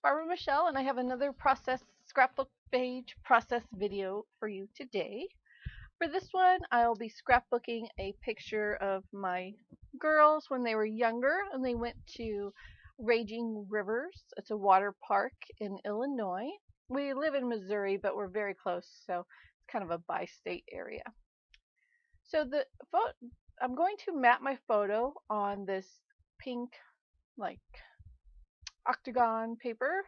BarbaraMichelle, and I have another process scrapbook page process video for you today. For this one, I'll be scrapbooking a picture of my girls when they were younger and they went to Raging Rivers. It's a water park in Illinois. We live in Missouri, but we're very close, so it's kind of a bi-state area. So I'm going to map my photo on this pink, like octagon paper.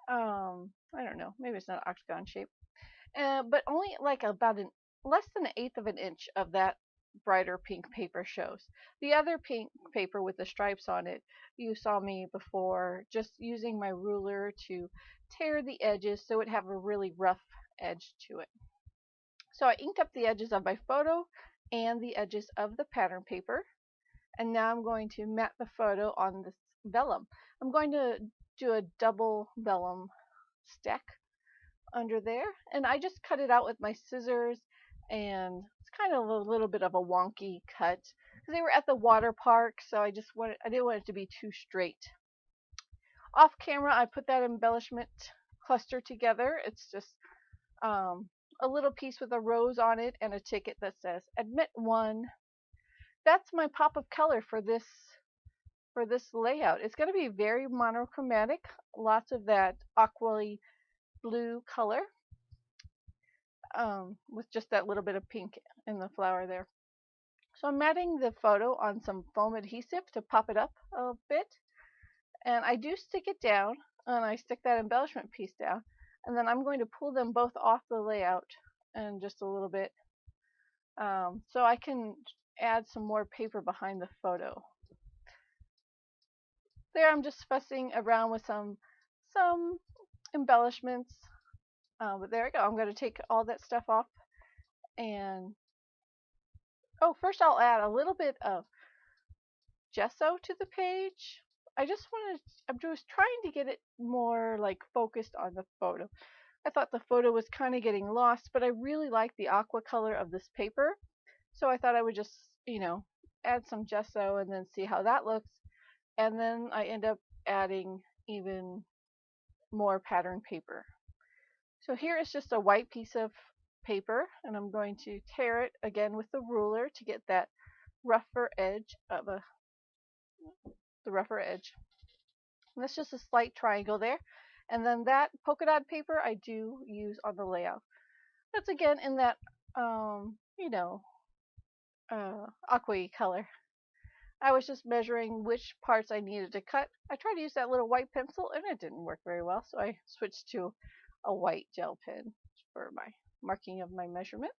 I don't know, maybe it's not octagon shape, but only like about an less than an eighth of an inch of that brighter pink paper shows. The other pink paper with the stripes on it, you saw me before just using my ruler to tear the edges so it have a really rough edge to it. So I inked up the edges of my photo and the edges of the pattern paper, and now I'm going to mat the photo on this vellum. I'm going to do a double vellum stack under there, and I just cut it out with my scissors, and it's kind of a little bit of a wonky cut because they were at the water park, so I didn't want it to be too straight. Off camera, I put that embellishment cluster together. It's just a little piece with a rose on it and a ticket that says admit one. That's my pop of color for this layout. It's going to be very monochromatic, lots of that aqua blue color, with just that little bit of pink in the flower there. So I'm matting the photo on some foam adhesive to pop it up a bit, and I do stick it down, and I stick that embellishment piece down, and then I'm going to pull them both off the layout in just a little bit, so I can add some more paper behind the photo. There I'm just fussing around with some embellishments, but there we go. I'm going to take all that stuff off, and first I'll add a little bit of gesso to the page. I'm just trying to get it more like focused on the photo. I thought the photo was kind of getting lost, but I really like the aqua color of this paper, so I thought I would just, add some gesso and then see how that looks. And then I end up adding even more pattern paper. So here is just a white piece of paper, and I'm going to tear it again with the ruler to get that rougher edge of the rougher edge. And that's just a slight triangle there. And then that polka dot paper I do use on the layout. That's again in that aqua color. I was just measuring which parts I needed to cut. I tried to use that little white pencil and it didn't work very well, so I switched to a white gel pen for my marking of my measurements.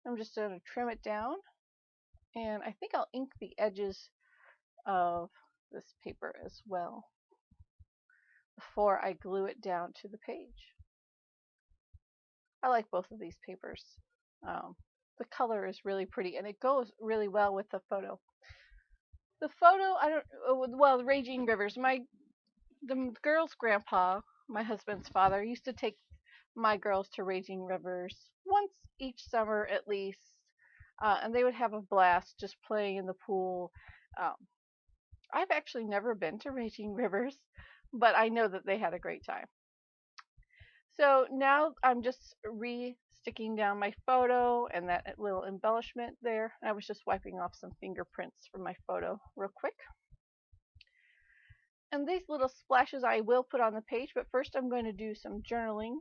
I'm just going to trim it down, and I think I'll ink the edges of this paper as well before I glue it down to the page. I like both of these papers. The color is really pretty and it goes really well with the photo. The photo, Raging Rivers, the girl's grandpa, my husband's father, used to take my girls to Raging Rivers once each summer at least, and they would have a blast just playing in the pool. I've actually never been to Raging Rivers, but I know that they had a great time. So now I'm just sticking down my photo and that little embellishment there. I was just wiping off some fingerprints from my photo real quick. And these little splashes I will put on the page, but first I'm going to do some journaling.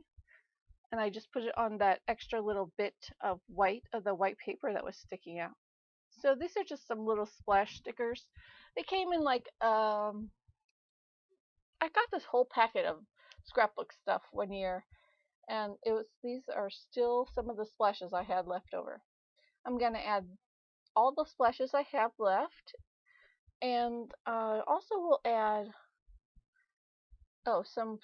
And I just put it on that extra little bit of the white paper that was sticking out. So these are just some little splash stickers. They came in like, I got this whole packet of scrapbook stuff one year, and these are still some of the splashes I had left over. I'm going to add all the splashes I have left, and also we'll add some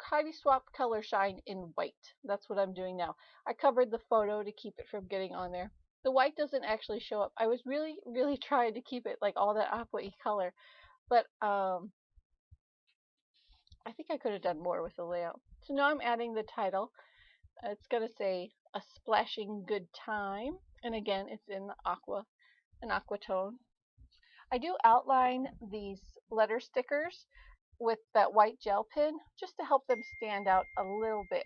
Heidi Swap Color Shine in white. That's what I'm doing now. I covered the photo to keep it from getting on there. The white doesn't actually show up. I was really trying to keep it like all that aqua-y color, but I think I could have done more with the layout. So now I'm adding the title. It's going to say A Splashing Good Time, and again it's in an aqua tone. I do outline these letter stickers with that white gel pen just to help them stand out a little bit.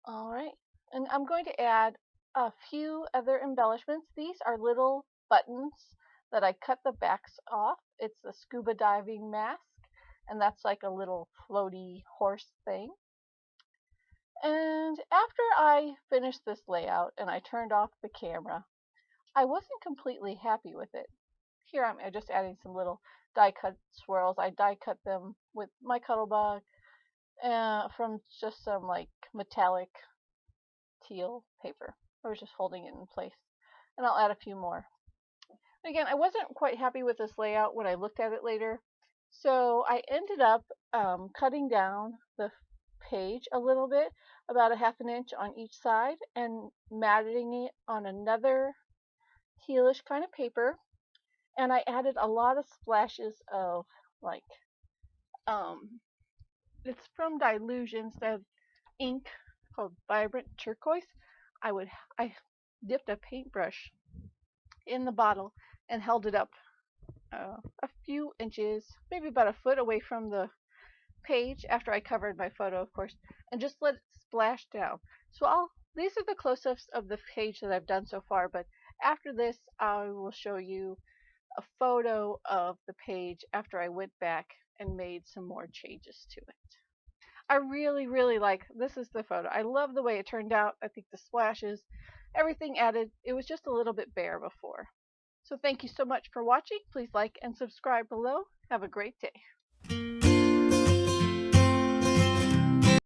All right, and I'm going to add a few other embellishments. These are little buttons that I cut the backs off. It's the scuba diving mask, and that's like a little floaty horse thing. And after I finished this layout and I turned off the camera, I wasn't completely happy with it. Here I'm just adding some little die cut swirls. I die cut them with my Cuttlebug from just some like metallic teal paper. I was just holding it in place. And I'll add a few more. Again, I wasn't quite happy with this layout when I looked at it later. So I ended up cutting down the page a little bit, about a half an inch on each side, and matting it on another tealish kind of paper. And I added a lot of splashes of like it's from Dilutions, the ink called Vibrant Turquoise. I dipped a paintbrush in the bottle and held it up a few inches, maybe about a foot away from the page after I covered my photo, of course, and just let it splash down. So these are the close-ups of the page that I've done so far, but after this I will show you a photo of the page after I went back and made some more changes to it. I really, really like this is the photo. I love the way it turned out. I think the splashes, everything added, it was just a little bit bare before. So thank you so much for watching. Please like and subscribe below. Have a great day.